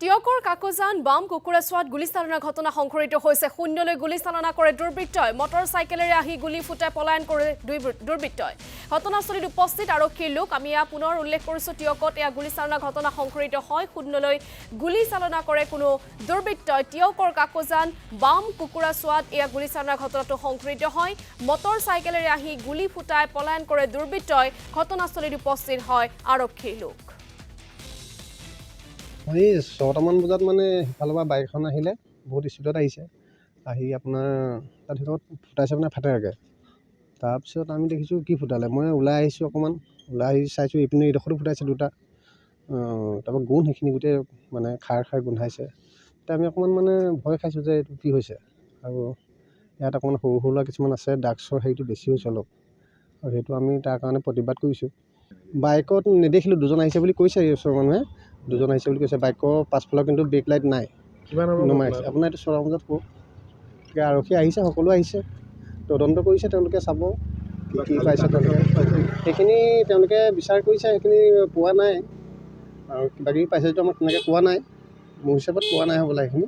টিয়কৰ কাকজান বাম কুকুৰাচোৱাত গুলীচালনাৰ ঘটনা সংঘটিত হৈছে। শূন্যলৈ গুলীচালনা কৰে দুৰ্বৃত্তই। মটৰচাইকেলেৰে আহি গুলী ফুটাই পলায়ন কৰে দুৰ্বৃত্তই। ঘটনাস্থলীত উপস্থিত আৰক্ষীৰ লোক। আমি পুনৰ উল্লেখ কৰিছো, টিয়কত এয়া গুলীচালনাৰ ঘটনা সংঘটিত হয়। শূন্যলৈ গুলীচালনা কৰে কোনো দুৰ্বৃত্তই। টিয়কৰ কাকজান বাম কুকুৰাচোৱাত এয়া গুলীচালনাৰ ঘটনাটো সংঘটিত হয়। মটৰচাইকেলেৰে আহি গুলী ফুটাই পলায়ন কৰে দুৰ্বৃত্তই। ঘটনাস্থলীত উপস্থিত হয় আৰক্ষীৰ লোক। এই 6টামান বজাত মানে সিফালৰ পৰা বাইক এখন আহিলে, বহুত স্পীডত আহিছে। আহি আপোনাৰ তাত ভিতৰত ফুটাইছে মানে ফাটেৰকৈ। তাৰপিছত আমি দেখিছোঁ কি ফুটালে। মই ওলাই আহিছোঁ অকণমান, ওলাই আহি চাইছোঁ এইপিনে এইডোখৰতো ফুটাইছে দুটা। তাৰপৰা গোন্ধ সেইখিনি গোটেই মানে খাৰ গোন্ধাইছে। এতিয়া আমি অকণমান মানে ভয় খাইছোঁ যে এইটো কি হৈছে। আৰু ইয়াত অকণমান সৰু সৰু ল'ৰা কিছুমান আছে, ড্ৰাগছৰ হেৰিটো বেছি হৈছে অলপ। আৰু সেইটো আমি তাৰ কাৰণে প্ৰতিবাদ কৰিছোঁ। বাইকত নেদেখিলোঁ, দুজন আহিছে বুলি কৈছে এই ওচৰৰ মানুহে। দুজন আহিছে বুলি কৈছে। বাইকৰ পাছফালৰ কিন্তু ব্ৰেক লাইট নাই, নমাইছে। আপোনাৰ এইটো 6টা বজাত ক'ত গতিকে আৰক্ষী আহিছে, সকলো আহিছে, তদন্ত কৰিছে। তেওঁলোকে চাব কি পাইছে তেওঁলোকে। সেইখিনি তেওঁলোকে বিচাৰ কৰিছে, সেইখিনি পোৱা নাই। আৰু কিবা কিবি পাইছে যদি আমাক তেনেকৈ কোৱা নাই, মোৰ হিচাপত পোৱা নাই হ'বলা সেইখিনি।